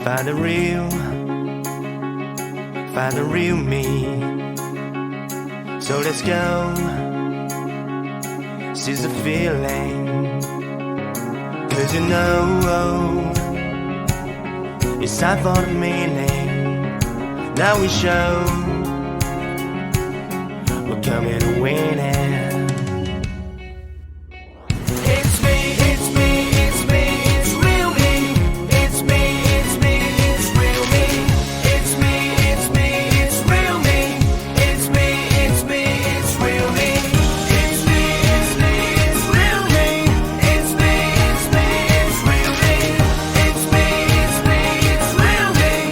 Find the real me. So let's go, seize the feeling. 'Cause you know it's time for the meaning. Now we show we're coming to win it.